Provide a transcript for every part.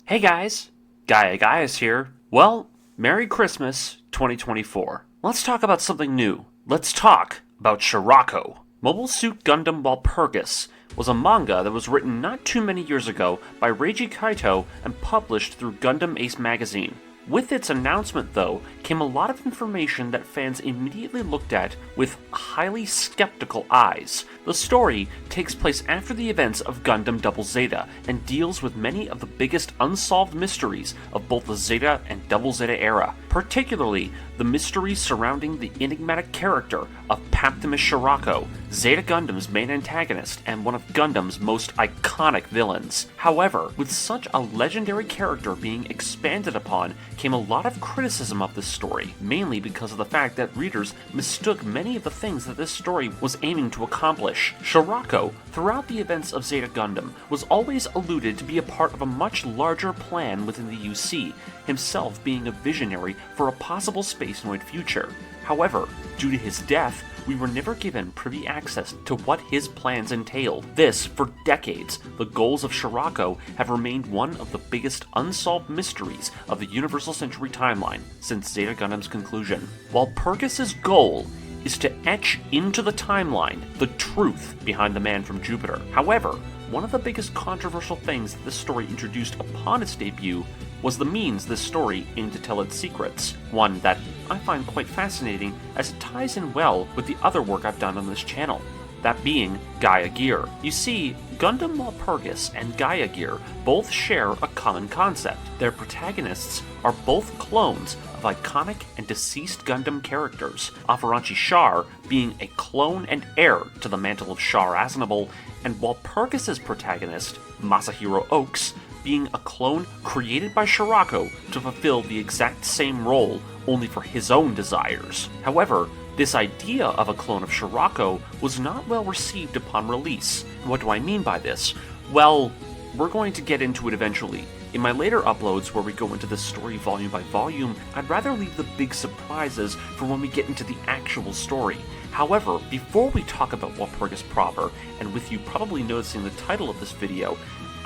Hey guys, Gaius here. Well, Merry Christmas 2024. Let's talk about something new. Let's talk about Scirocco. Mobile Suit Gundam Walpurgis was a manga that was written not too many years ago by Reiji Kaito and published through Gundam Ace magazine. With its announcement, though, came a lot of information that fans immediately looked at with highly skeptical eyes. The story takes place after the events of Gundam Double Zeta and deals with many of the biggest unsolved mysteries of both the Zeta and Double Zeta era, particularly the mysteries surrounding the enigmatic character of Paptimus Scirocco, Zeta Gundam's main antagonist and one of Gundam's most iconic villains. However, with such a legendary character being expanded upon came a lot of criticism of this story, mainly because of the fact that readers mistook many of the things that this story was aiming to accomplish. Scirocco, throughout the events of Zeta Gundam, was always alluded to be a part of a much larger plan within the UC, himself being a visionary for a possible spacenoid future. However, due to his death, we were never given privy access to what his plans entailed. This, for decades, the goals of Scirocco have remained one of the biggest unsolved mysteries of the Universal Century timeline since Zeta Gundam's conclusion. Walpurgis's goal is to etch into the timeline the truth behind the man from Jupiter. However, one of the biggest controversial things that this story introduced upon its debut was the means this story aimed to tell its secrets, one that I find quite fascinating as it ties in well with the other work I've done on this channel, that being Gaia Gear. You see, Gundam Walpurgis and Gaia Gear both share a common concept. Their protagonists are both clones of iconic and deceased Gundam characters, Afaranchi Char being a clone and heir to the mantle of Char Aznable, and Walpurgis's protagonist, Masahiro Oaks, being a clone created by Scirocco to fulfill the exact same role, only for his own desires. However, this idea of a clone of Scirocco was not well received upon release. What do I mean by this? Well, we're going to get into it eventually. In my later uploads where we go into this story volume by volume, I'd rather leave the big surprises for when we get into the actual story. However, before we talk about Walpurgis proper, and with you probably noticing the title of this video,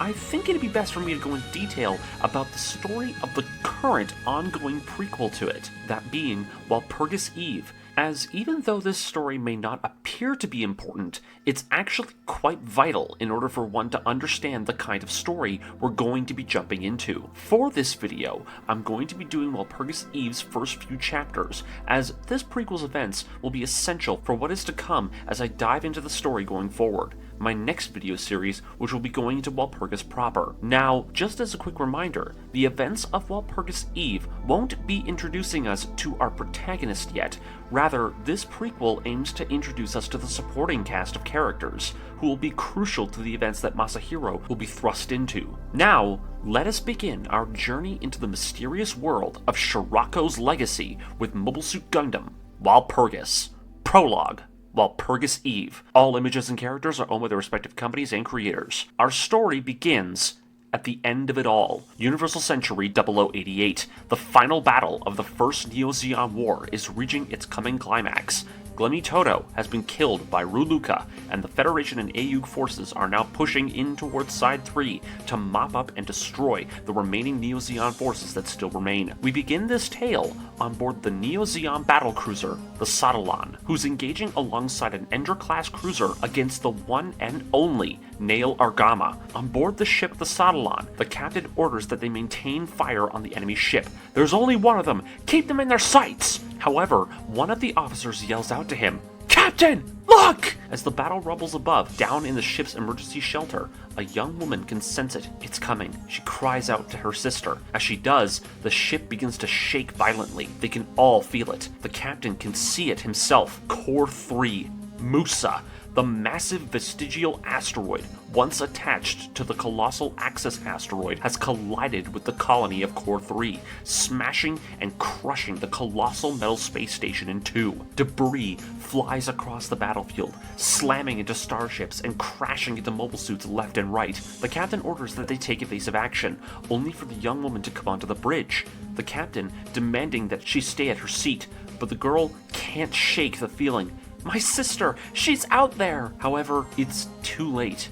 I think it'd be best for me to go into detail about the story of the current ongoing prequel to it, that being Walpurgis Eve, as even though this story may not appear to be important, it's actually quite vital in order for one to understand the kind of story we're going to be jumping into. For this video, I'm going to be doing Walpurgis Eve's first few chapters, as this prequel's events will be essential for what is to come as I dive into the story going forward. My next video series, which will be going into Walpurgis proper. Now, just as a quick reminder, the events of Walpurgis Eve won't be introducing us to our protagonist yet. Rather, this prequel aims to introduce us to the supporting cast of characters, who will be crucial to the events that Masahiro will be thrust into. Now, let us begin our journey into the mysterious world of Scirocco's legacy with Mobile Suit Gundam, Walpurgis. Prologue. Walpurgis Eve. All images and characters are owned by their respective companies and creators. Our story begins at the end of it all. Universal Century 0088. The final battle of the First Neo-Zeon War is reaching its coming climax. Glemmy Toto has been killed by Ruluka, and the Federation and AUG forces are now pushing in towards Side 3 to mop up and destroy the remaining Neo-Zeon forces that still remain. We begin this tale on board the Neo-Zeon battlecruiser, the Sodalon, who's engaging alongside an Endra-class cruiser against the one and only Nail Argama. On board the ship the Sodalon, the captain orders that they maintain fire on the enemy ship. There's only one of them! Keep them in their sights! However, one of the officers yells out to him, "Captain, look!" As the battle rumbles above, down in the ship's emergency shelter, a young woman can sense it. It's coming. She cries out to her sister. As she does, the ship begins to shake violently. They can all feel it. The captain can see it himself. Core 3, Musa. The massive vestigial asteroid, once attached to the colossal Axis asteroid, has collided with the colony of Core 3, smashing and crushing the colossal metal space station in two. Debris flies across the battlefield, slamming into starships and crashing into mobile suits left and right. The captain orders that they take evasive action, only for the young woman to come onto the bridge. The captain demanding that she stay at her seat, but the girl can't shake the feeling. My sister, she's out there! However, it's too late.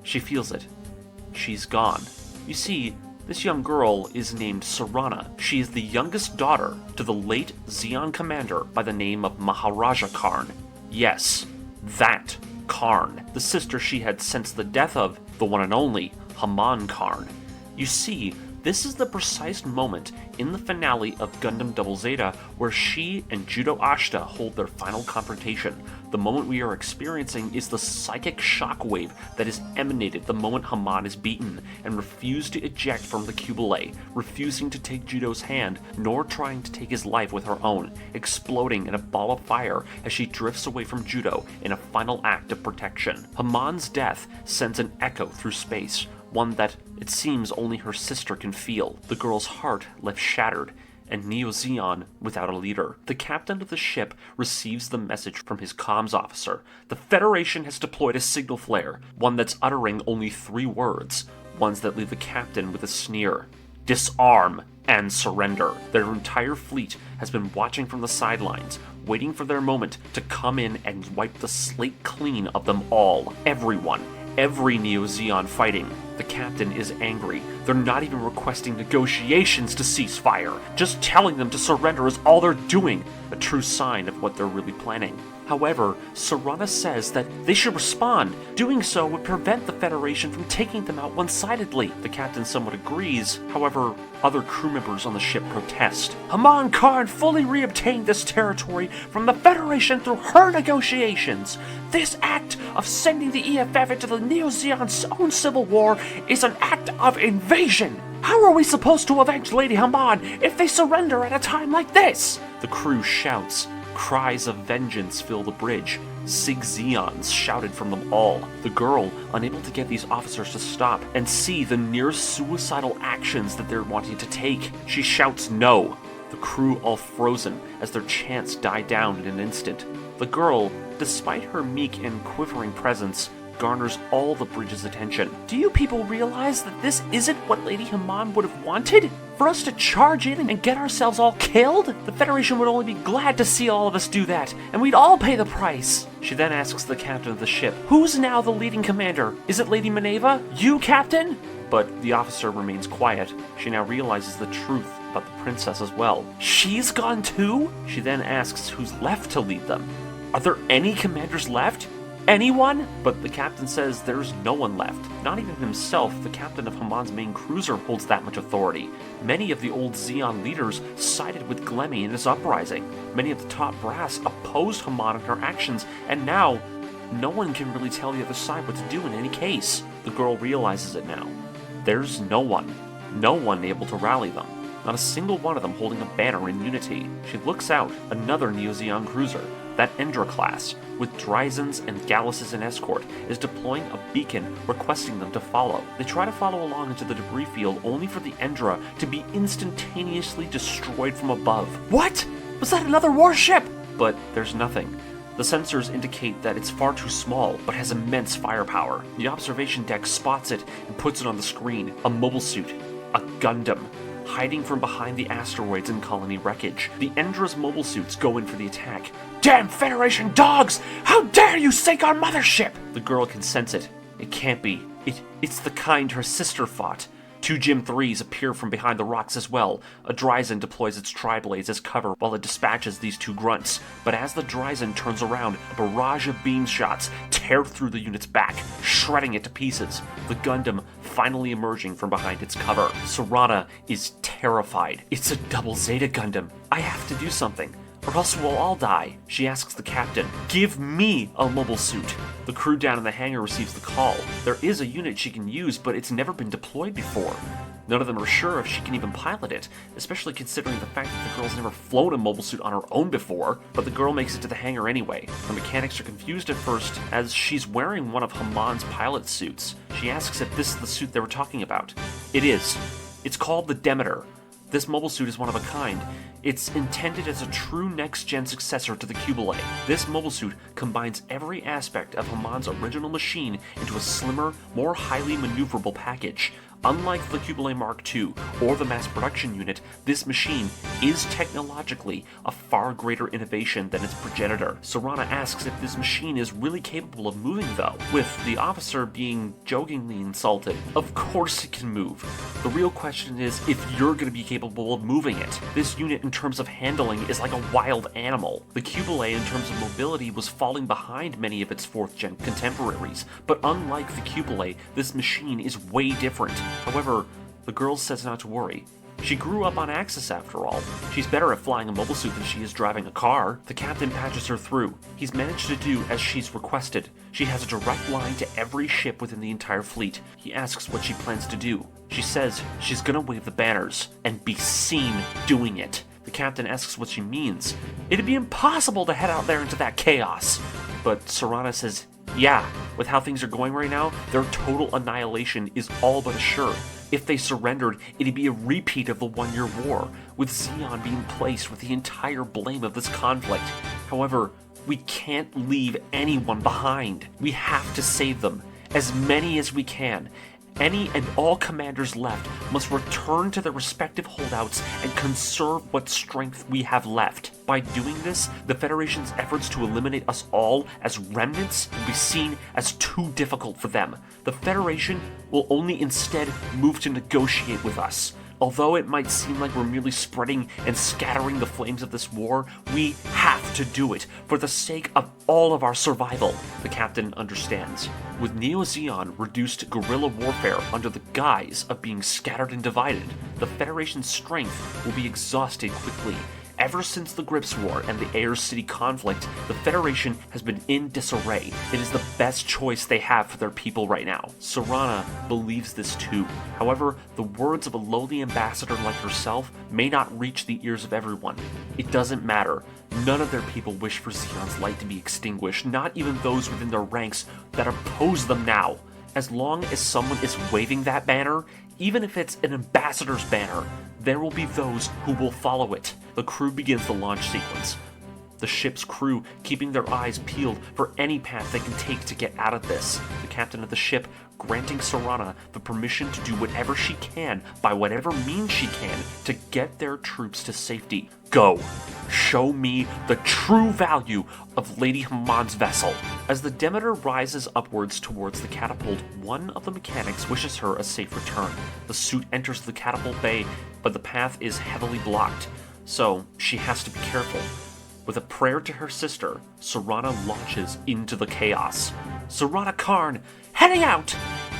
She feels it. She's gone. You see, This young girl is named Serana. She is the youngest daughter to the late Zeon commander by the name of Maharaja Karn. Yes, that Karn, the sister she had since the death of the one and only Haman Karn. You see, this is the precise moment in the finale of Gundam Double Zeta where she and Judo Ashita hold their final confrontation. The moment we are experiencing is the psychic shockwave that is emanated the moment Haman is beaten and refused to eject from the Cubile, refusing to take Judo's hand, nor trying to take his life with her own, exploding in a ball of fire as she drifts away from Judo in a final act of protection. Haman's death sends an echo through space, one that it seems only her sister can feel. The girl's heart left shattered, and Neo Zeon without a leader. The captain of the ship receives the message from his comms officer. The Federation has deployed a signal flare, one that's uttering only 3 words, ones that leave the captain with a sneer. Disarm and surrender. Their entire fleet has been watching from the sidelines, waiting for their moment to come in and wipe the slate clean of them all. Everyone. Every Neo Zeon fighting. The captain is angry. They're not even requesting negotiations to cease fire. Just telling them to surrender is all they're doing, a true sign of what they're really planning. However, Serana says that they should respond. Doing so would prevent the Federation from taking them out one-sidedly. The captain somewhat agrees. However, other crew members on the ship protest. Haman Karn fully reobtained this territory from the Federation through her negotiations. This act of sending the EFF into the Neo Zeon's own civil war is an act of invasion. How are we supposed to avenge Lady Haman if they surrender at a time like this? The crew shouts. Cries of vengeance fill the bridge. Sig Zeons shouted from them all. The girl, unable to get these officers to stop and see the near suicidal actions that they're wanting to take, she shouts no. The crew all frozen as their chants die down in an instant. The girl, despite her meek and quivering presence, garners all the bridge's attention. Do you people realize that this isn't what Lady Haman would have wanted? For us to charge in and get ourselves all killed? The Federation would only be glad to see all of us do that, and we'd all pay the price. She then asks the captain of the ship, who's now the leading commander? Is it Lady Maneva? You, Captain? But the officer remains quiet. She now realizes the truth about the princess as well. She's gone too? She then asks who's left to lead them. Are there any commanders left? Anyone? But the captain says there's no one left. Not even himself, the captain of Haman's main cruiser, holds that much authority. Many of the old Zeon leaders sided with Glemmy in his uprising. Many of the top brass opposed Haman and her actions, and now, no one can really tell the other side what to do in any case. The girl realizes it now. There's no one able to rally them. Not a single one of them holding a banner in unity. She looks out, another Neo Zeon cruiser. That Endra class, with Dryzens and Galluses in escort, is deploying a beacon requesting them to follow. They try to follow along into the debris field only for the Endra to be instantaneously destroyed from above. What? Was that another warship? But there's nothing. The sensors indicate that it's far too small, but has immense firepower. The observation deck spots it and puts it on the screen. A mobile suit. A Gundam. Hiding from behind the asteroids and colony wreckage. The Endra's mobile suits go in for the attack. Damn Federation dogs! How dare you sink our mothership! The girl can sense it. It can't be. It's the kind her sister fought. 2 Gym 3s appear from behind the rocks as well. A Dryzen deploys its tri-blades as cover while it dispatches these 2 grunts. But as the Dryzen turns around, a barrage of beam shots tear through the unit's back, shredding it to pieces. The Gundam finally emerging from behind its cover. Serana is terrified. It's a Double Zeta Gundam. I have to do something, or else we'll all die. She asks the captain, give me a mobile suit. The crew down in the hangar receives the call. There is a unit she can use, but it's never been deployed before. None of them are sure if she can even pilot it, especially considering the fact that the girl's never flown a mobile suit on her own before, but the girl makes it to the hangar anyway. The mechanics are confused at first, as she's wearing one of Haman's pilot suits. She asks if this is the suit they were talking about. It is. It's called the Demeter. This mobile suit is one of a kind. It's intended as a true next-gen successor to the Cubile. This mobile suit combines every aspect of Haman's original machine into a slimmer, more highly maneuverable package. Unlike the Cubile Mark II or the mass production unit, this machine is technologically a far greater innovation than its progenitor. Serana asks if this machine is really capable of moving though, with the officer being jokingly insulted. Of course it can move. The real question is if you're going to be capable of moving it. This unit in terms of handling is like a wild animal. The Cubile in terms of mobility was falling behind many of its 4th gen contemporaries, but unlike the Cubile, this machine is way different. However, the girl says not to worry. She grew up on Axis after all. She's better at flying a mobile suit than she is driving a car. The captain patches her through. He's managed to do as she's requested. She has a direct line to every ship within the entire fleet. He asks what she plans to do. She says she's gonna wave the banners and be seen doing it. The captain asks what she means. It'd be impossible to head out there into that chaos. But Serana says, yeah, with how things are going right now, their total annihilation is all but assured. If they surrendered, it'd be a repeat of the 1-year war, with Zeon being placed with the entire blame of this conflict. However, we can't leave anyone behind. We have to save them, as many as we can. Any and all commanders left must return to their respective holdouts and conserve what strength we have left. By doing this, the Federation's efforts to eliminate us all as remnants will be seen as too difficult for them. The Federation will only instead move to negotiate with us. Although it might seem like we're merely spreading and scattering the flames of this war, we have to do it for the sake of all of our survival. The captain understands. With Neo Zeon reduced to guerrilla warfare under the guise of being scattered and divided, the Federation's strength will be exhausted quickly. Ever since the Grips War and the Ayers City conflict, the Federation has been in disarray. It is the best choice they have for their people right now. Serana believes this too. However, the words of a lowly ambassador like herself may not reach the ears of everyone. It doesn't matter. None of their people wish for Zeon's light to be extinguished, not even those within their ranks that oppose them now. As long as someone is waving that banner, even if it's an ambassador's banner, there will be those who will follow it. The crew begins the launch sequence. The ship's crew keeping their eyes peeled for any path they can take to get out of this. The captain of the ship granting Serana the permission to do whatever she can, by whatever means she can, to get their troops to safety. Go! Show me the true value of Lady Haman's vessel. As the Demeter rises upwards towards the catapult, one of the mechanics wishes her a safe return. The suit enters the catapult bay, but the path is heavily blocked, so she has to be careful. With a prayer to her sister, Serana launches into the chaos. Serana Karn, heading out!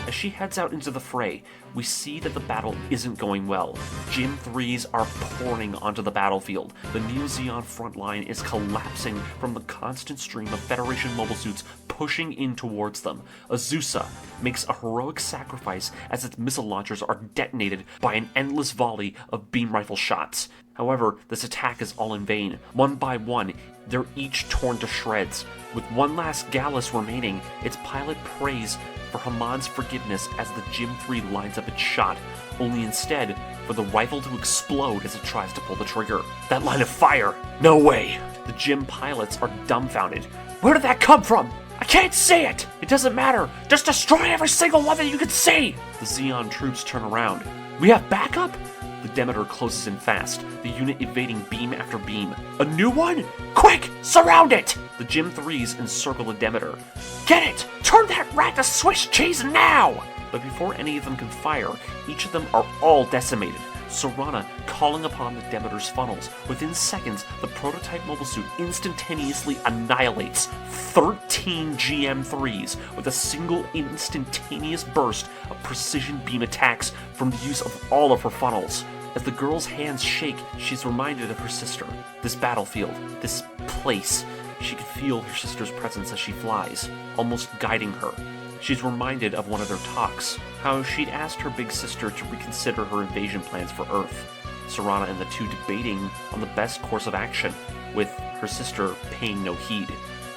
As she heads out into the fray, we see that the battle isn't going well. Gym 3s are pouring onto the battlefield. The Neo Zeon front line is collapsing from the constant stream of Federation mobile suits pushing in towards them. Azusa makes a heroic sacrifice as its missile launchers are detonated by an endless volley of beam rifle shots. However, this attack is all in vain. One by one, they're each torn to shreds. With one last Gallus remaining, its pilot prays for Haman's forgiveness as the Gym 3 lines up its shot, only instead for the rifle to explode as it tries to pull the trigger. That line of fire! No way! The Gym pilots are dumbfounded. Where did that come from? I can't see it! It doesn't matter! Just destroy every single one that you can see! The Zeon troops turn around. We have backup? The Demeter closes in fast, the unit evading beam after beam. A new one? Quick! Surround it! The Gym 3s encircle the Demeter. Get it! Turn that rat to Swiss cheese now! But before any of them can fire, each of them are all decimated. Serana calling upon the Demeter's funnels. Within seconds, the prototype mobile suit instantaneously annihilates 13 GM3s with a single instantaneous burst of precision beam attacks from the use of all of her funnels. As the girl's hands shake, she's reminded of her sister. This battlefield, this place. She could feel her sister's presence as she flies, almost guiding her. She's reminded of one of their talks, how she'd asked her big sister to reconsider her invasion plans for Earth. Serana and the two debating on the best course of action, with her sister paying no heed.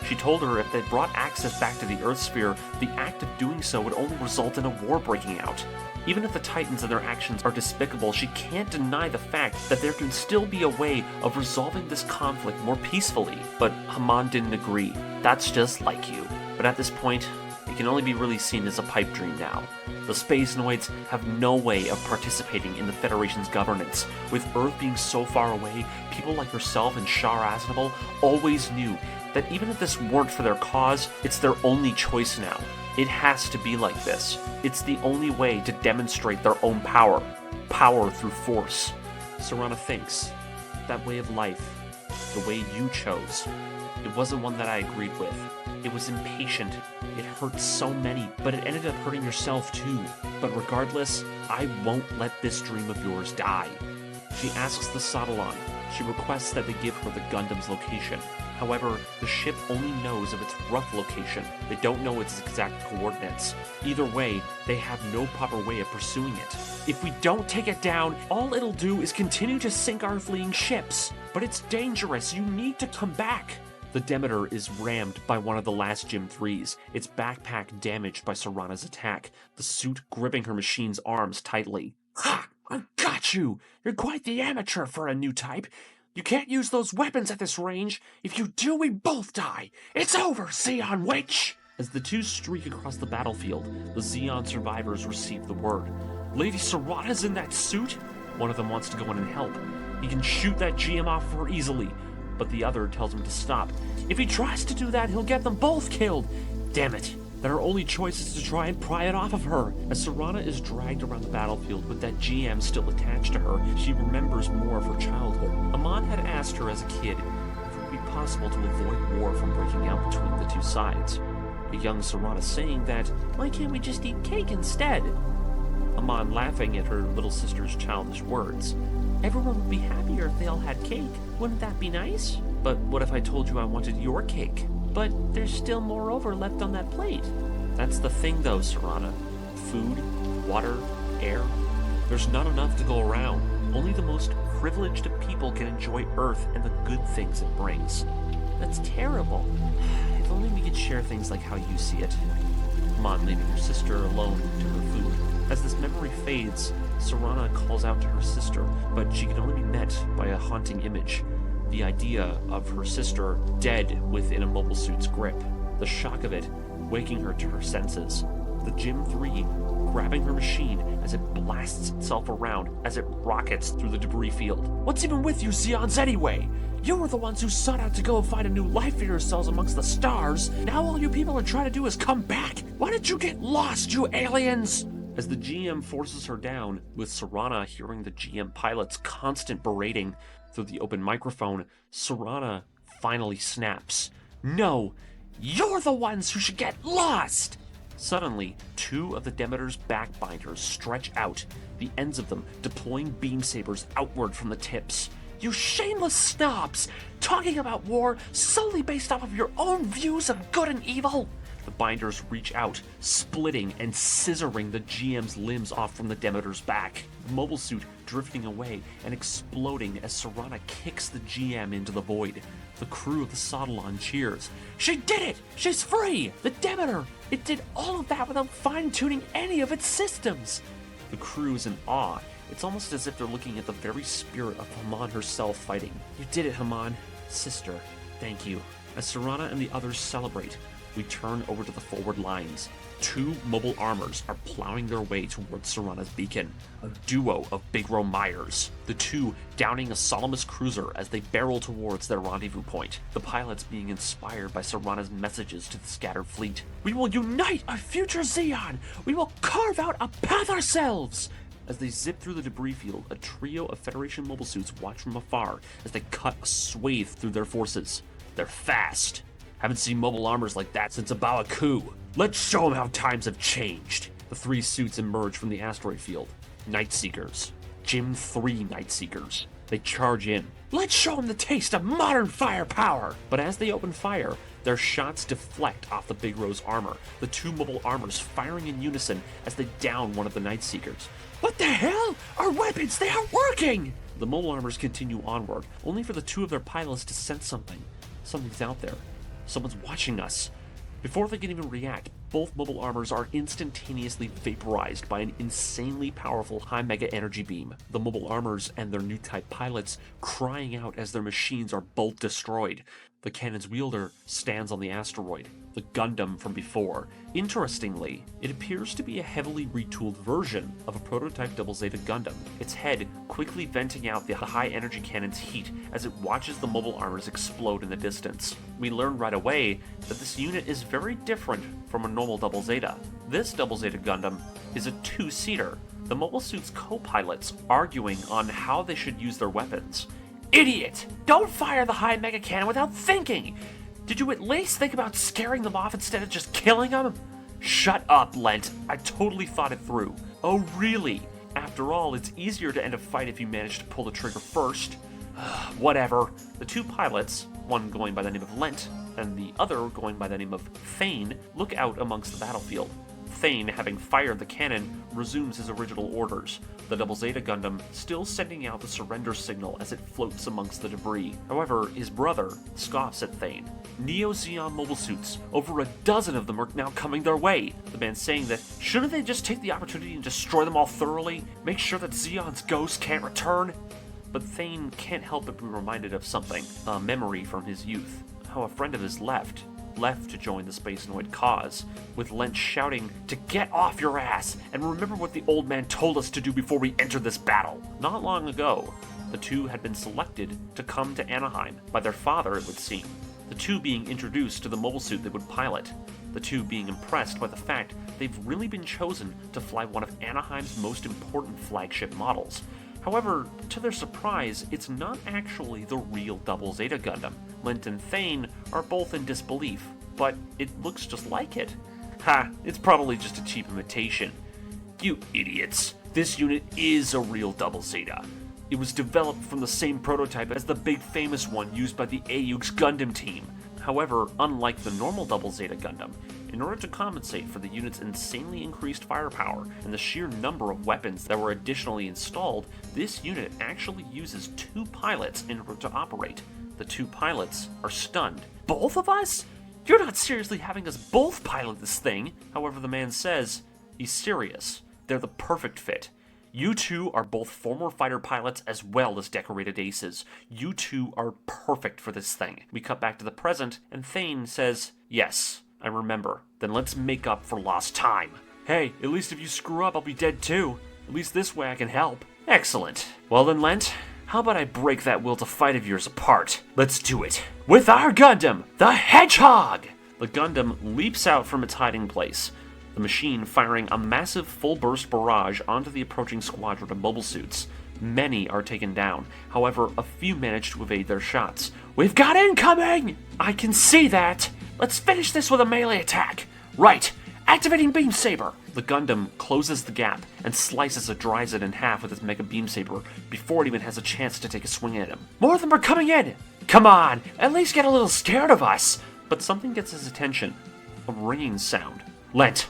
She told her if they brought access back to the Earth sphere, the act of doing so would only result in a war breaking out. Even if the Titans and their actions are despicable, she can't deny the fact that there can still be a way of resolving this conflict more peacefully. But Haman didn't agree. That's just like you. But at this point, it can only be really seen as a pipe dream now. The Spacenoids have no way of participating in the Federation's governance. With Earth being so far away, people like yourself and Shar Aznable always knew that even if this weren't for their cause, it's their only choice now. It has to be like this. It's the only way to demonstrate their own power. Power through force. Serana thinks, that way of life, the way you chose, it wasn't one that I agreed with. It was impatient. It hurt so many, but it ended up hurting yourself too. But regardless, I won't let this dream of yours die. She asks the Sautelon. She requests that they give her the Gundam's location. However, the ship only knows of its rough location. They don't know its exact coordinates. Either way, they have no proper way of pursuing it. If we don't take it down, all it'll do is continue to sink our fleeing ships. But it's dangerous. You need to come back. The Demeter is rammed by one of the last Gym 3s, its backpack damaged by Serana's attack, the suit gripping her machine's arms tightly. Ha! I got you! You're quite the amateur for a new type. You can't use those weapons at this range. If you do, we both die. It's over, Zeon Witch! As the two streak across the battlefield, the Zeon survivors receive the word. Lady Serana's in that suit? One of them wants to go in and help. He can shoot that GM off of her easily, but the other tells him to stop. If he tries to do that, he'll get them both killed. Damn it. Then our only choice is to try and pry it off of her. As Serana is dragged around the battlefield with that GM still attached to her, she remembers more of her childhood. Haman had asked her as a kid if it would be possible to avoid war from breaking out between the two sides. A young Serana saying that, why can't we just eat cake instead? Haman laughing at her little sister's childish words. Everyone would be happier if they all had cake. Wouldn't that be nice? But what if I told you I wanted your cake? But there's still more over left on that plate. That's the thing though, Serana. Food, water, air. There's not enough to go around. Only the most privileged of people can enjoy Earth and the good things it brings. That's terrible. If only we could share things like how you see it. Come on, leaving your sister alone to her food. As this memory fades, Serana calls out to her sister, but she can only be met by a haunting image. The idea of her sister dead within a mobile suit's grip. The shock of it, waking her to her senses. The Gym 3 grabbing her machine as it blasts itself around as it rockets through the debris field. What's even with you Zeons anyway? You were the ones who sought out to go and find a new life for yourselves amongst the stars. Now all you people are trying to do is come back. Why did you get lost, you aliens? As the GM forces her down, with Serana hearing the GM pilot's constant berating through the open microphone, Serana finally snaps. No, you're the ones who should get lost! Suddenly, two of the Demeter's backbinders stretch out, the ends of them deploying beam sabers outward from the tips. You shameless snobs! Talking about war solely based off of your own views of good and evil! The binders reach out, splitting and scissoring the GM's limbs off from the Demeter's back. The mobile suit drifting away and exploding as Serana kicks the GM into the void. The crew of the Sautelon cheers. She did it! She's free! The Demeter! It did all of that without fine-tuning any of its systems! The crew is in awe. It's almost as if they're looking at the very spirit of Haman herself fighting. You did it, Haman. Sister, thank you. As Serana and the others celebrate, we turn over to the forward lines. Two mobile armors are plowing their way towards Serana's beacon, a duo of Big Ro Myers, the two downing a Salamis cruiser as they barrel towards their rendezvous point, the pilots being inspired by Serana's messages to the scattered fleet. We will unite a future Zeon! We will carve out a path ourselves! As they zip through the debris field, a trio of Federation mobile suits watch from afar as they cut a swathe through their forces. They're fast. Haven't seen mobile armors like that since Abawa Ku. Let's show them how times have changed. The three suits emerge from the asteroid field. Night Seekers. Gym 3 Night Seekers. They charge in. Let's show them the taste of modern firepower! But as they open fire, their shots deflect off the Big Ro's armor, the two mobile armors firing in unison as they down one of the Night Seekers. What the hell? Our weapons, they aren't working! The mobile armors continue onward, only for the two of their pilots to sense something. Something's out there. Someone's watching us. Before they can even react, both mobile armors are instantaneously vaporized by an insanely powerful high mega energy beam. The mobile armors and their new type pilots crying out as their machines are both destroyed. The cannon's wielder stands on the asteroid, the Gundam from before. Interestingly, it appears to be a heavily retooled version of a prototype Double Zeta Gundam, its head quickly venting out the high-energy cannon's heat as it watches the mobile armors explode in the distance. We learn right away that this unit is very different from a normal Double Zeta. This Double Zeta Gundam is a two-seater, the mobile suit's co-pilots arguing on how they should use their weapons. Idiot! Don't fire the high mega cannon without thinking! Did you at least think about scaring them off instead of just killing them? Shut up, Lent. I totally thought it through. Oh, really? After all, it's easier to end a fight if you manage to pull the trigger first. Whatever. The two pilots, one going by the name of Lent, and the other going by the name of Thane, look out amongst the battlefield. Thane, having fired the cannon, resumes his original orders, the Double Zeta Gundam still sending out the surrender signal as it floats amongst the debris. However, his brother scoffs at Thane. Neo-Zeon mobile suits, over a dozen of them are now coming their way. The man saying that, shouldn't they just take the opportunity and destroy them all thoroughly? Make sure that Zeon's ghost can't return? But Thane can't help but be reminded of something, a memory from his youth. How a friend of his left to join the Spacenoid cause, with Lent shouting to get off your ass and remember what the old man told us to do before we enter this battle. Not long ago, the two had been selected to come to Anaheim by their father, it would seem, the two being introduced to the mobile suit they would pilot, the two being impressed by the fact they've really been chosen to fly one of Anaheim's most important flagship models. However, to their surprise, it's not actually the real Double Zeta Gundam. Lent and Thane are both in disbelief, but it looks just like it. Ha, it's probably just a cheap imitation. You idiots. This unit is a real Double Zeta. It was developed from the same prototype as the big famous one used by the AUG's Gundam team. However, unlike the normal Double Zeta Gundam, in order to compensate for the unit's insanely increased firepower and the sheer number of weapons that were additionally installed, this unit actually uses two pilots in order to operate. The two pilots are stunned. Both of us? You're not seriously having us both pilot this thing? However, the man says he's serious. They're the perfect fit. You two are both former fighter pilots as well as decorated aces. You two are perfect for this thing. We cut back to the present, and Thane says, yes, I remember. Then let's make up for lost time. Hey, at least if you screw up, I'll be dead too. At least this way I can help. Excellent. Well then, Lent, how about I break that will to fight of yours apart? Let's do it. With our Gundam, the Hedgehog! The Gundam leaps out from its hiding place, the machine firing a massive full-burst barrage onto the approaching squadron of mobile suits. Many are taken down, however, a few manage to evade their shots. We've got incoming! I can see that! Let's finish this with a melee attack! Right! Activating Beam Saber! The Gundam closes the gap and slices or drives it in half with its Mega Beam Saber before it even has a chance to take a swing at him. More of them are coming in! Come on! At least get a little scared of us! But something gets his attention. A ringing sound. Lent!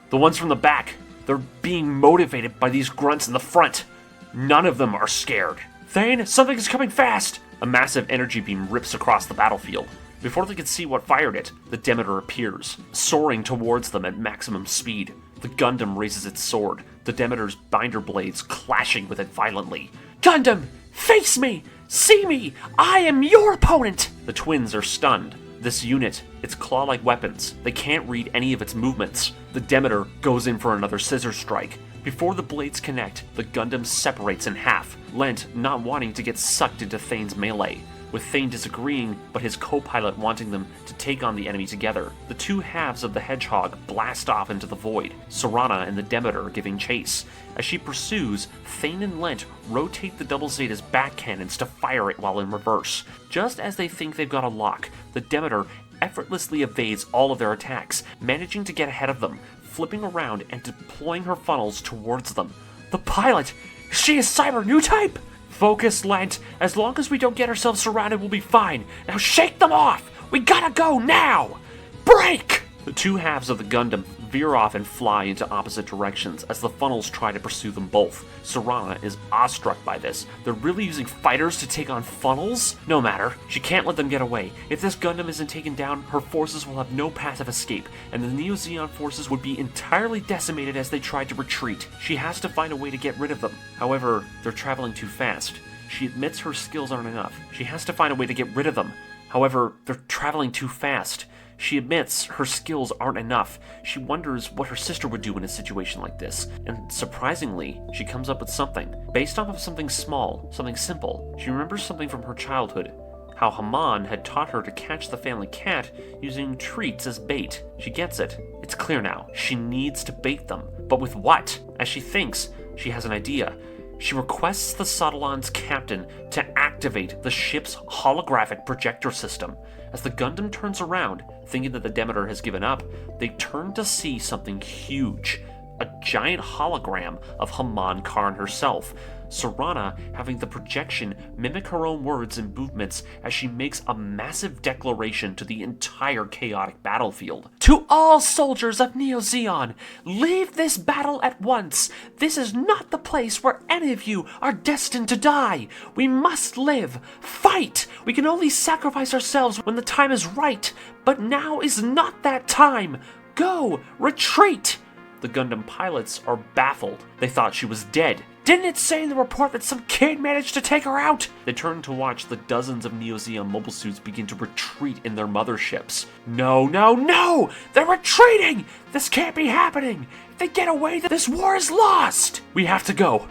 The ones from the back! They're being motivated by these grunts in the front! None of them are scared. Thane, something is coming fast! A massive energy beam rips across the battlefield. Before they can see what fired it, the Demeter appears, soaring towards them at maximum speed. The Gundam raises its sword, the Demeter's binder blades clashing with it violently. Gundam, face me! See me! I am your opponent! The twins are stunned. This unit, its claw-like weapons, they can't read any of its movements. The Demeter goes in for another scissor strike. Before the blades connect, the Gundam separates in half, Lent not wanting to get sucked into Thane's melee, with Thane disagreeing but his co-pilot wanting them to take on the enemy together. The two halves of the Hedgehog blast off into the void, Serana and the Demeter giving chase. As she pursues, Thane and Lent rotate the Double Zeta's back cannons to fire it while in reverse. Just as they think they've got a lock, the Demeter effortlessly evades all of their attacks, managing to get ahead of them, flipping around and deploying her funnels towards them. The pilot! She is Cyber Newtype! Focus, Lent. As long as we don't get ourselves surrounded, we'll be fine. Now shake them off! We gotta go now! Break! The two halves of the Gundam veer off and fly into opposite directions as the funnels try to pursue them both. Serana is awestruck by this. They're really using fighters to take on funnels? No matter. She can't let them get away. If this Gundam isn't taken down, her forces will have no path of escape, and the Neo-Zeon forces would be entirely decimated as they tried to retreat. She has to find a way to get rid of them. However, they're traveling too fast. She admits her skills aren't enough. She has to find a way to get rid of them. However, they're traveling too fast. She admits her skills aren't enough. She wonders what her sister would do in a situation like this, and surprisingly, she comes up with something. Based off of something small, something simple, she remembers something from her childhood. How Haman had taught her to catch the family cat using treats as bait. She gets it. It's clear now. She needs to bait them. But with what? As she thinks, she has an idea. She requests the Subtlon's captain to activate the ship's holographic projector system. As the Gundam turns around, thinking that the Demeter has given up, they turn to see something huge. A giant hologram of Haman Karn herself. Serana having the projection mimic her own words and movements as she makes a massive declaration to the entire chaotic battlefield. To all soldiers of Neo Zeon, leave this battle at once. This is not the place where any of you are destined to die. We must live. Fight! We can only sacrifice ourselves when the time is right, but now is not that time. Go! Retreat! The Gundam pilots are baffled. They thought she was dead. Didn't it say in the report that some kid managed to take her out? They turn to watch the dozens of Neo Zeon mobile suits begin to retreat in their motherships. No, no, no! They're retreating! This can't be happening! If they get away, this war is lost! We have to go.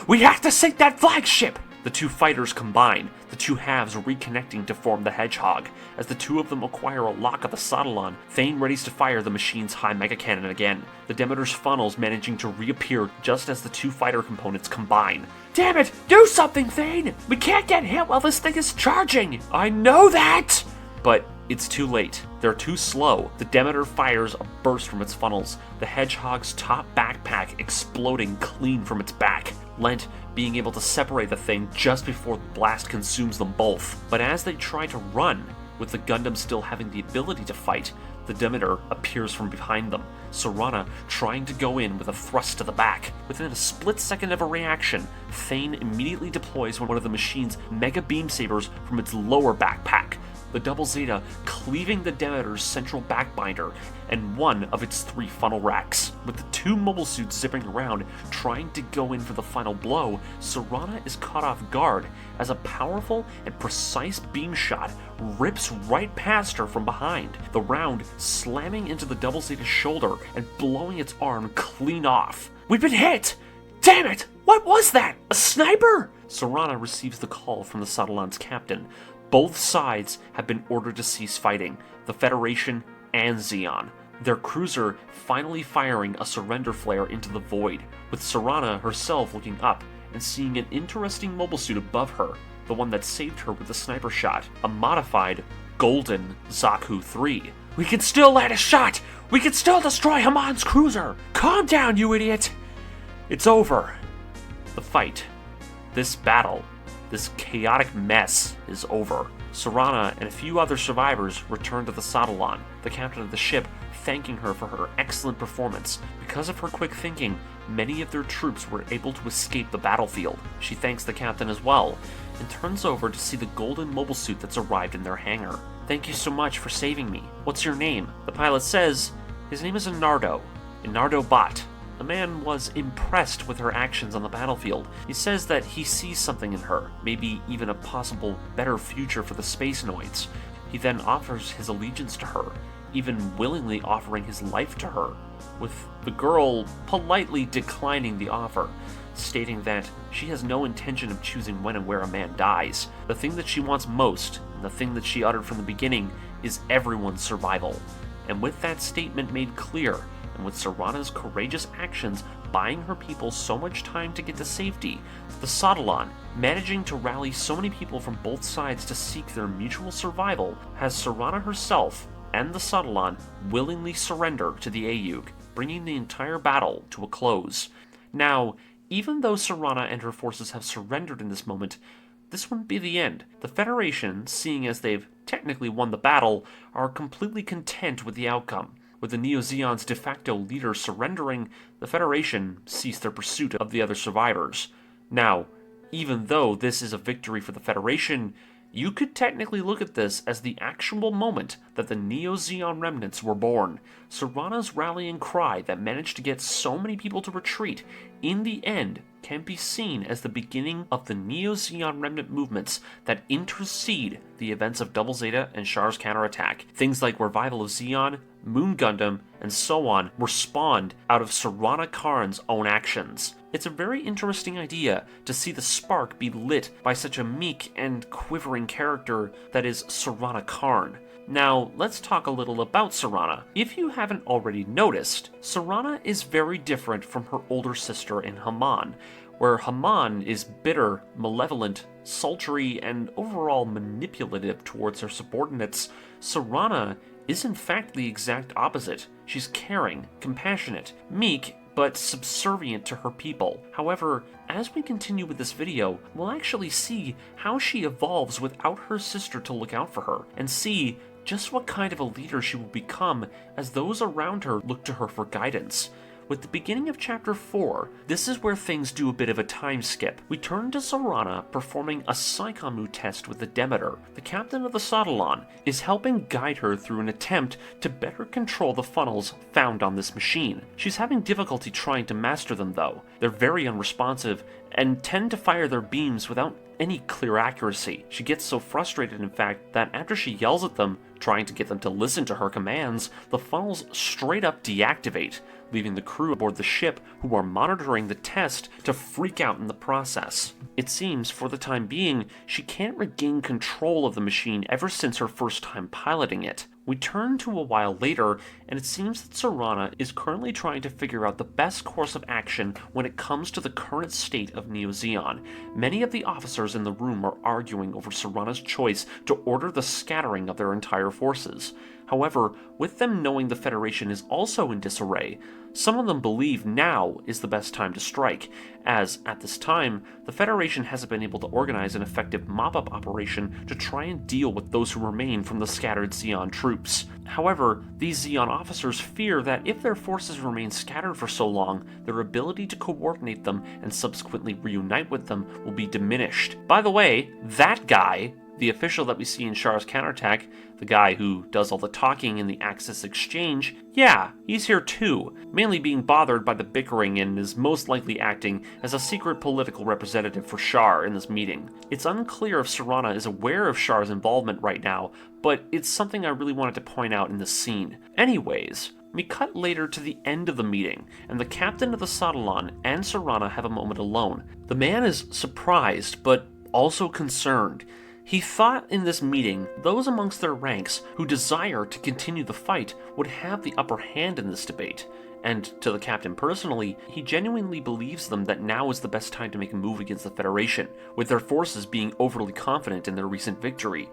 We have to sink that flagship! The two fighters combine, the two halves reconnecting to form the Hedgehog. As the two of them acquire a lock of the Subtlon, Thane readies to fire the machine's high mega cannon again. The Demeter's funnels managing to reappear just as the two fighter components combine. Damn it! Do something, Thane! We can't get hit while this thing is charging! I know that! But it's too late. They're too slow. The Demeter fires a burst from its funnels, the Hedgehog's top backpack exploding clean from its back. Lent being able to separate the thing just before the blast consumes them both. But as they try to run, with the Gundam still having the ability to fight, the Demeter appears from behind them, Serana trying to go in with a thrust to the back. Within a split second of a reaction, Thane immediately deploys one of the machine's mega beam sabers from its lower backpack, the double Zeta cleaving the Demeter's central backbinder and one of its three funnel racks. With the two mobile suits zipping around, trying to go in for the final blow, Serana is caught off guard as a powerful and precise beam shot rips right past her from behind, the round slamming into the double Zeta's shoulder and blowing its arm clean off. We've been hit! Damn it! What was that? A sniper? Serana receives the call from the Subtlon's captain. Both sides have been ordered to cease fighting, the Federation and Zeon. Their cruiser finally firing a surrender flare into the void, with Serana herself looking up and seeing an interesting mobile suit above her, the one that saved her with the sniper shot, a modified Golden Zaku 3. We can still land a shot! We can still destroy Haman's cruiser! Calm down, you idiot! It's over. The fight, this battle, this chaotic mess is over. Serana and a few other survivors return to the Subtlon, the captain of the ship thanking her for her excellent performance. Because of her quick thinking, many of their troops were able to escape the battlefield. She thanks the captain as well, and turns over to see the golden mobile suit that's arrived in their hangar. Thank you so much for saving me. What's your name? The pilot says his name is Inardo Bot. The man was impressed with her actions on the battlefield. He says that he sees something in her, maybe even a possible better future for the Spacenoids. He then offers his allegiance to her, even willingly offering his life to her, with the girl politely declining the offer, stating that she has no intention of choosing when and where a man dies. The thing that she wants most, and the thing that she uttered from the beginning, is everyone's survival. And with that statement made clear, and with Serana's courageous actions buying her people so much time to get to safety, the Subtlon, managing to rally so many people from both sides to seek their mutual survival, has Serana herself and the Subtlon willingly surrender to the Aeug, bringing the entire battle to a close. Now, even though Serana and her forces have surrendered in this moment, this wouldn't be the end. The Federation, seeing as they've technically won the battle, are completely content with the outcome. With the Neo Zeon's de facto leader surrendering, the Federation ceased their pursuit of the other survivors. Now, even though this is a victory for the Federation, you could technically look at this as the actual moment that the Neo Zeon remnants were born. Serana's rallying cry that managed to get so many people to retreat, in the end, can be seen as the beginning of the Neo-Zeon remnant movements that intercede the events of Double Zeta and Char's counterattack. Things like Revival of Zeon, Moon Gundam, and so on were spawned out of Haman Karn's own actions. It's a very interesting idea to see the spark be lit by such a meek and quivering character that is Haman Karn. Now, let's talk a little about Serana. If you haven't already noticed, Serana is very different from her older sister in Haman, where Haman is bitter, malevolent, sultry, and overall manipulative towards her subordinates. Serana is in fact the exact opposite. She's caring, compassionate, meek, but subservient to her people. However, as we continue with this video, we'll actually see how she evolves without her sister to look out for her, and see just what kind of a leader she will become as those around her look to her for guidance. With the beginning of Chapter 4, this is where things do a bit of a time skip. We turn to Serana performing a Psychomu test with the Demeter. The captain of the Subtlety is helping guide her through an attempt to better control the funnels found on this machine. She's having difficulty trying to master them though. They're very unresponsive and tend to fire their beams without any clear accuracy. She gets so frustrated, in fact, that after she yells at them, trying to get them to listen to her commands, the funnels straight up deactivate, leaving the crew aboard the ship who are monitoring the test to freak out in the process. It seems, for the time being, she can't regain control of the machine ever since her first time piloting it. We turn to a while later, and it seems that Serana is currently trying to figure out the best course of action when it comes to the current state of Neo-Zeon. Many of the officers in the room are arguing over Serana's choice to order the scattering of their entire forces. However, with them knowing the Federation is also in disarray, some of them believe now is the best time to strike, as, at this time, the Federation hasn't been able to organize an effective mop-up operation to try and deal with those who remain from the scattered Zeon troops. However, these Zeon officers fear that if their forces remain scattered for so long, their ability to coordinate them and subsequently reunite with them will be diminished. By the way, that guy, the official that we see in Char's counterattack, the guy who does all the talking in the Axis exchange, yeah, he's here too, mainly being bothered by the bickering and is most likely acting as a secret political representative for Char in this meeting. It's unclear if Serana is aware of Char's involvement right now, but it's something I really wanted to point out in this scene. Anyways, we cut later to the end of the meeting, and the captain of the Subtlety and Serana have a moment alone. The man is surprised, but also concerned. He thought in this meeting, those amongst their ranks who desire to continue the fight would have the upper hand in this debate. And to the captain personally, he genuinely believes them that now is the best time to make a move against the Federation, with their forces being overly confident in their recent victory.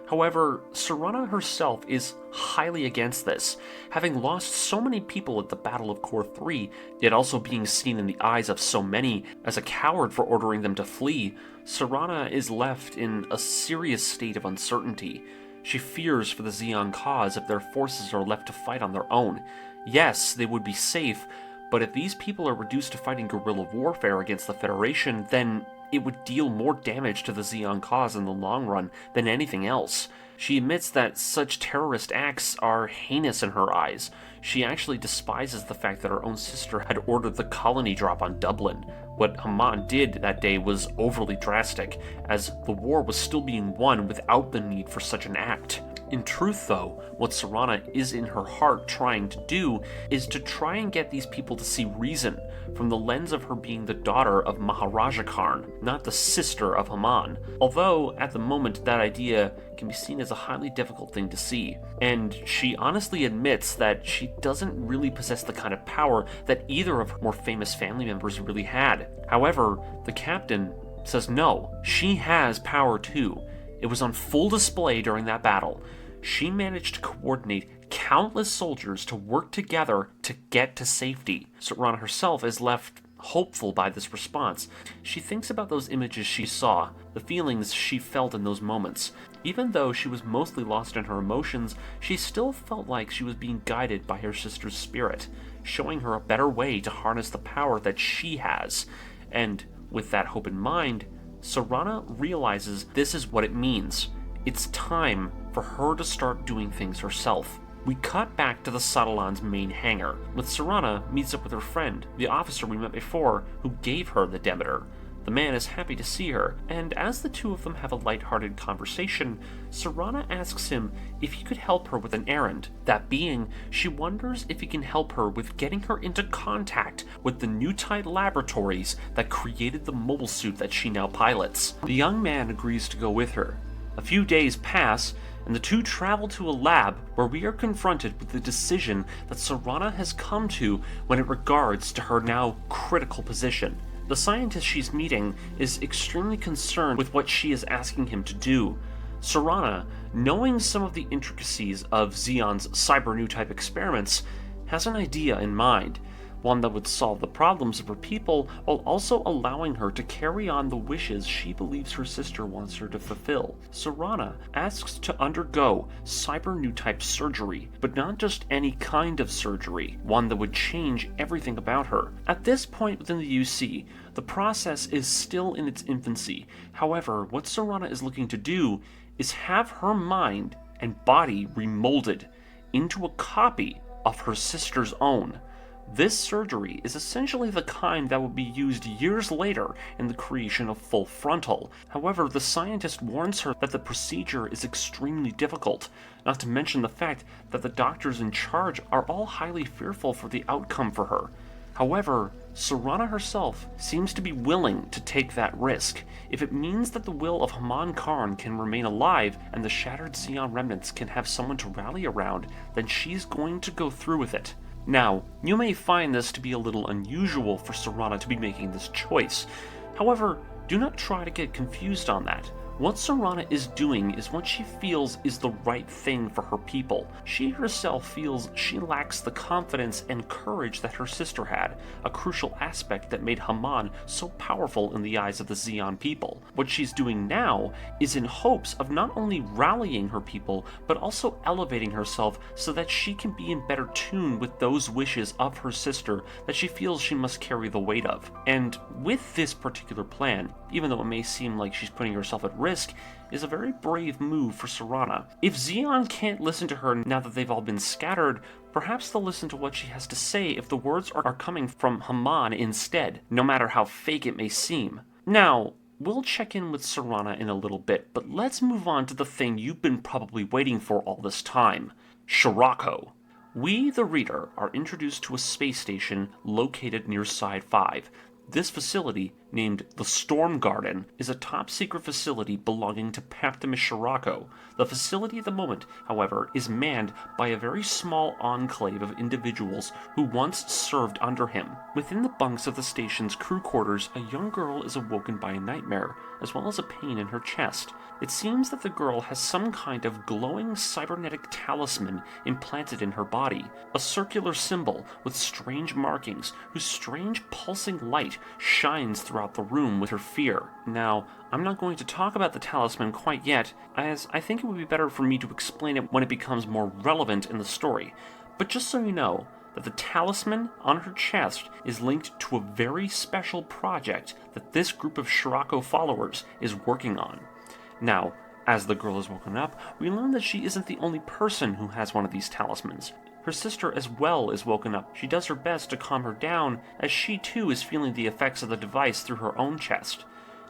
However, Serana herself is highly against this, having lost so many people at the Battle of Core 3, yet also being seen in the eyes of so many as a coward for ordering them to flee. Serana is left in a serious state of uncertainty. She fears for the Zeon cause if their forces are left to fight on their own. Yes, they would be safe, but if these people are reduced to fighting guerrilla warfare against the Federation, then it would deal more damage to the Zeon cause in the long run than anything else. She admits that such terrorist acts are heinous in her eyes. She actually despises the fact that her own sister had ordered the colony drop on Dublin. What Haman did that day was overly drastic, as the war was still being won without the need for such an act. In truth, though, what Serana is in her heart trying to do is to try and get these people to see reason from the lens of her being the daughter of Maharaja Karn, not the sister of Haman. Although, at the moment, that idea can be seen as a highly difficult thing to see. And she honestly admits that she doesn't really possess the kind of power that either of her more famous family members really had. However, the captain says no, she has power too. It was on full display during that battle. She managed to coordinate countless soldiers to work together to get to safety. Serana herself is left hopeful by this response. She thinks about those images she saw, the feelings she felt in those moments. Even though she was mostly lost in her emotions, she still felt like she was being guided by her sister's spirit, showing her a better way to harness the power that she has. And with that hope in mind, Serana realizes this is what it means. It's time for her to start doing things herself. We cut back to the Sautelon's main hangar, with Serana meets up with her friend, the officer we met before, who gave her the Demeter. The man is happy to see her, and as the two of them have a lighthearted conversation, Serana asks him if he could help her with an errand. That being, she wonders if he can help her with getting her into contact with the newtype laboratories that created the mobile suit that she now pilots. The young man agrees to go with her. A few days pass, and the two travel to a lab where we are confronted with the decision that Serana has come to when it regards to her now critical position. The scientist she's meeting is extremely concerned with what she is asking him to do. Serana, knowing some of the intricacies of Zeon's cyber newtype experiments, has an idea in mind, one that would solve the problems of her people while also allowing her to carry on the wishes she believes her sister wants her to fulfill. Serana asks to undergo cyber newtype surgery, but not just any kind of surgery, one that would change everything about her. At this point within the UC, the process is still in its infancy. However, what Serana is looking to do is have her mind and body remolded into a copy of her sister's own. This surgery is essentially the kind that would be used years later in the creation of Full Frontal. However, the scientist warns her that the procedure is extremely difficult, not to mention the fact that the doctors in charge are all highly fearful for the outcome for her. However, Serana herself seems to be willing to take that risk, if it means that the will of Haman Karn can remain alive and the shattered Zeon remnants can have someone to rally around, then she's going to go through with it. Now, you may find this to be a little unusual for Serana to be making this choice. However, do not try to get confused on that. What Serana is doing is what she feels is the right thing for her people. She herself feels she lacks the confidence and courage that her sister had, a crucial aspect that made Haman so powerful in the eyes of the Zeon people. What she's doing now is in hopes of not only rallying her people, but also elevating herself so that she can be in better tune with those wishes of her sister that she feels she must carry the weight of. And with this particular plan, even though it may seem like she's putting herself at risk, is a very brave move for Serana. If Zeon can't listen to her now that they've all been scattered, perhaps they'll listen to what she has to say if the words are coming from Haman instead, no matter how fake it may seem. Now, we'll check in with Serana in a little bit, but let's move on to the thing you've been probably waiting for all this time: Scirocco. We, the reader, are introduced to a space station located near Side 5. This facility, named the Storm Garden, is a top-secret facility belonging to Paptimus Scirocco. The facility at the moment, however, is manned by a very small enclave of individuals who once served under him. Within the bunks of the station's crew quarters, a young girl is awoken by a nightmare, as well as a pain in her chest. It seems that the girl has some kind of glowing cybernetic talisman implanted in her body, a circular symbol with strange markings whose strange pulsing light shines throughout the room with her fear. Now, I'm not going to talk about the talisman quite yet, as I think it would be better for me to explain it when it becomes more relevant in the story. But just so you know, that the talisman on her chest is linked to a very special project that this group of Scirocco followers is working on. Now, as the girl is woken up, we learn that she isn't the only person who has one of these talismans. Her sister as well is woken up. She does her best to calm her down, as she too is feeling the effects of the device through her own chest.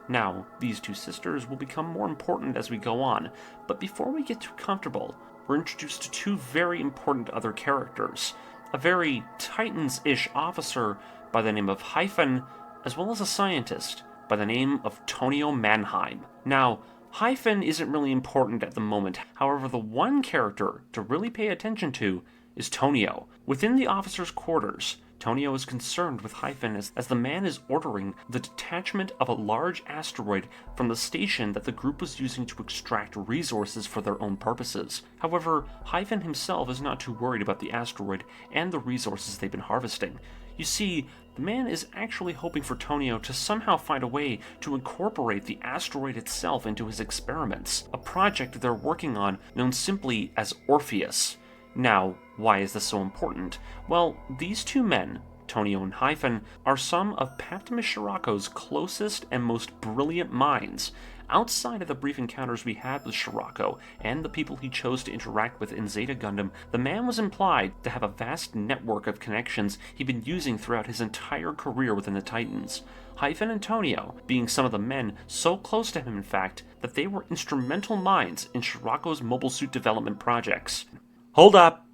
Now, these two sisters will become more important as we go on, but before we get too comfortable, we're introduced to two very important other characters. A very Titans-ish officer by the name of Hyphen, as well as a scientist by the name of Tonio Mannheim. Now, Hyphen isn't really important at the moment, however the one character to really pay attention to is Tonio. Within the officer's quarters, Tonio is concerned with Hyphen as the man is ordering the detachment of a large asteroid from the station that the group was using to extract resources for their own purposes. However, Hyphen himself is not too worried about the asteroid and the resources they've been harvesting. You see, the man is actually hoping for Tonio to somehow find a way to incorporate the asteroid itself into his experiments, a project they're working on known simply as Orpheus. Now, why is this so important? Well, these two men, Tonio and Hyphen are some of Paptimus Scirocco's closest and most brilliant minds. Outside of the brief encounters we had with Scirocco and the people he chose to interact with in Zeta Gundam, the man was implied to have a vast network of connections he'd been using throughout his entire career within the Titans. Hyphen and Tonio being some of the men so close to him, in fact, that they were instrumental minds in Scirocco's mobile suit development projects. Hold up,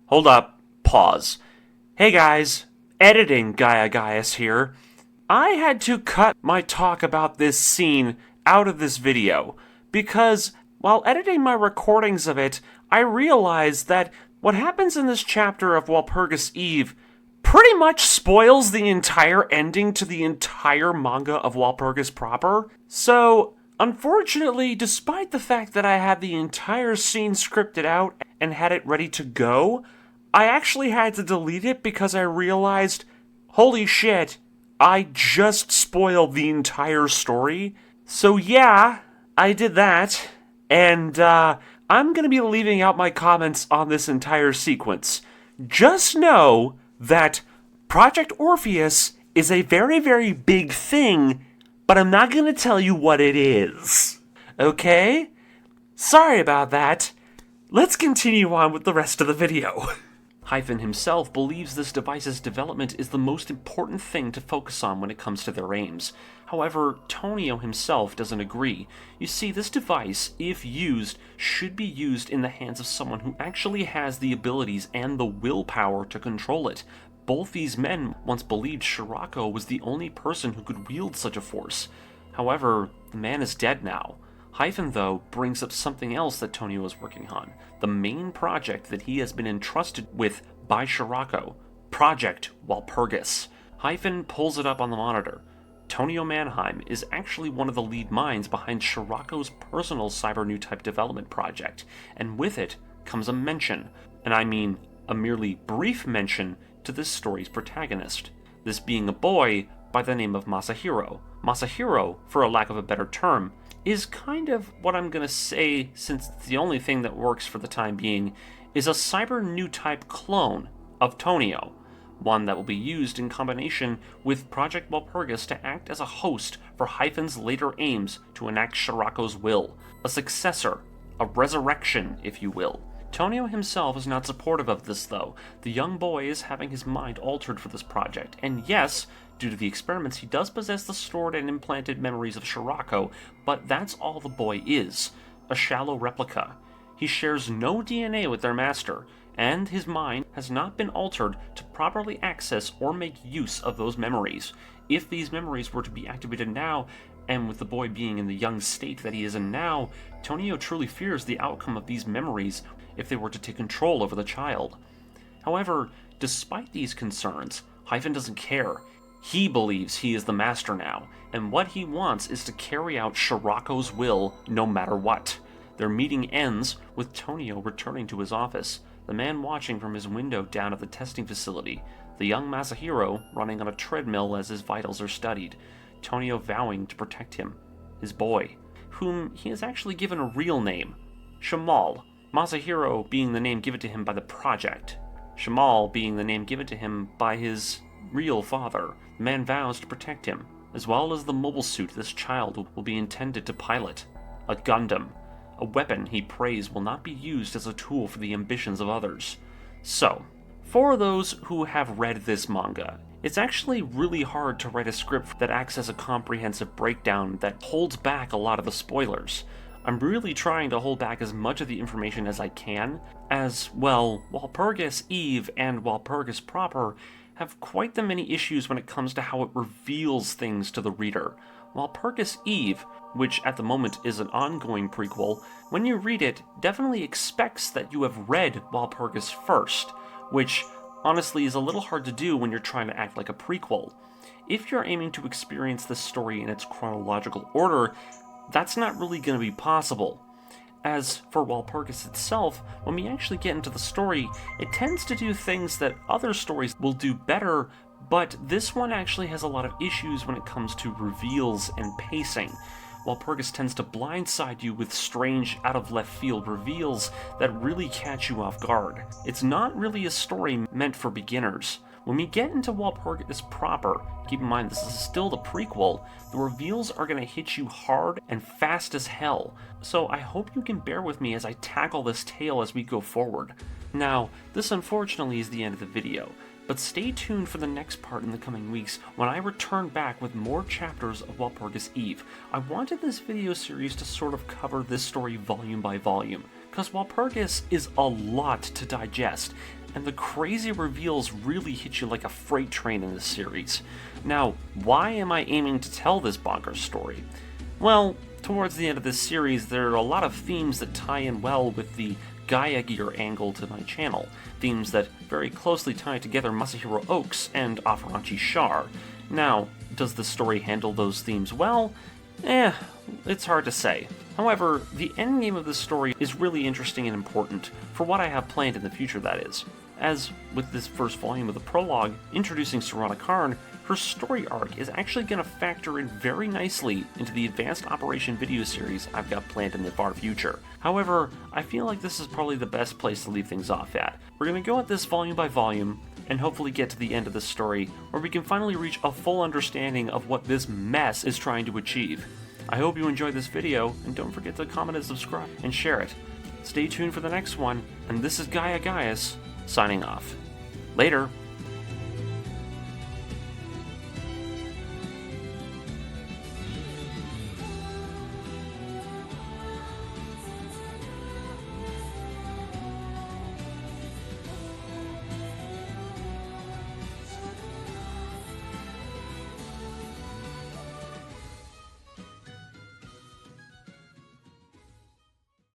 pause. Hey guys, editing Gaius here. I had to cut my talk about this scene out of this video, because while editing my recordings of it, I realized that what happens in this chapter of Walpurgis Eve pretty much spoils the entire ending to the entire manga of Walpurgis proper. So, unfortunately, despite the fact that I had the entire scene scripted out and had it ready to go, I actually had to delete it because I realized, holy shit, I just spoiled the entire story. So yeah, I did that, and I'm going to be leaving out my comments on this entire sequence. Just know that Project Orpheus is a very, very big thing, but I'm not going to tell you what it is. Okay? Sorry about that. Let's continue on with the rest of the video. Hyphen himself believes this device's development is the most important thing to focus on when it comes to their aims. However, Tonio himself doesn't agree. You see, this device, if used, should be used in the hands of someone who actually has the abilities and the willpower to control it. Both these men once believed Scirocco was the only person who could wield such a force. However, the man is dead now. Hyphen, though, brings up something else that Tonio is working on, the main project that he has been entrusted with by Scirocco, Project Walpurgis. Hyphen pulls it up on the monitor. Tonio Mannheim is actually one of the lead minds behind Scirocco's personal cyber newtype development project, and with it comes a mention, and I mean a merely brief mention, to this story's protagonist, this being a boy by the name of Masahiro. Masahiro, for a lack of a better term, is kind of what I'm going to say, since it's the only thing that works for the time being, is a cyber newtype clone of Tonio, one that will be used in combination with Project Walpurgis to act as a host for Hyphen's later aims to enact Scirocco's will, a successor, a resurrection, if you will. Tonio himself is not supportive of this, though. The young boy is having his mind altered for this project, and yes, due to the experiments, he does possess the stored and implanted memories of Scirocco, but that's all the boy is, a shallow replica. He shares no DNA with their master, and his mind has not been altered to properly access or make use of those memories. If these memories were to be activated now, and with the boy being in the young state that he is in now, Tonio truly fears the outcome of these memories if they were to take control over the child. However, despite these concerns, Hyphen doesn't care. He believes he is the master now, and what he wants is to carry out Scirocco's will no matter what. Their meeting ends with Tonio returning to his office, the man watching from his window down at the testing facility, the young Masahiro running on a treadmill as his vitals are studied, Tonio vowing to protect him, his boy, whom he has actually given a real name, Shamal, Masahiro being the name given to him by the project, Shamal being the name given to him by his real father. The man vows to protect him, as well as the mobile suit this child will be intended to pilot, a Gundam, a weapon he prays will not be used as a tool for the ambitions of others. So, for those who have read this manga, it's actually really hard to write a script that acts as a comprehensive breakdown that holds back a lot of the spoilers. I'm really trying to hold back as much of the information as I can, as, well, Walpurgis Eve and Walpurgis proper have quite the many issues when it comes to how it reveals things to the reader. Walpurgis Eve, which at the moment is an ongoing prequel, when you read it, definitely expects that you have read Walpurgis first, which honestly is a little hard to do when you're trying to act like a prequel. If you're aiming to experience this story in its chronological order, that's not really going to be possible. As for Walpurgis itself, when we actually get into the story, it tends to do things that other stories will do better, but this one actually has a lot of issues when it comes to reveals and pacing. Walpurgis tends to blindside you with strange, out-of-left-field reveals that really catch you off guard. It's not really a story meant for beginners. When we get into Walpurgis proper, keep in mind this is still the prequel, the reveals are going to hit you hard and fast as hell, so I hope you can bear with me as I tackle this tale as we go forward. Now, this unfortunately is the end of the video, but stay tuned for the next part in the coming weeks when I return back with more chapters of Walpurgis Eve. I wanted this video series to sort of cover this story volume by volume, because Walpurgis is a lot to digest, and the crazy reveals really hit you like a freight train in this series. Now, why am I aiming to tell this bonkers story? Well, towards the end of this series, there are a lot of themes that tie in well with the Gaia Gear angle to my channel, themes that very closely tie together Masahiro Oaks and Afaranchi Shar. Now, does the story handle those themes well? It's hard to say. However, the endgame of this story is really interesting and important, for what I have planned in the future, that is. As with this first volume of the prologue, introducing Haman Karn, her story arc is actually going to factor in very nicely into the Advanced Operation video series I've got planned in the far future. However, I feel like this is probably the best place to leave things off at. We're going to go at this volume by volume, and hopefully get to the end of the story, where we can finally reach a full understanding of what this mess is trying to achieve. I hope you enjoyed this video, and don't forget to comment and subscribe, and share it. Stay tuned for the next one, and this is Gaia Gaius, signing off. Later!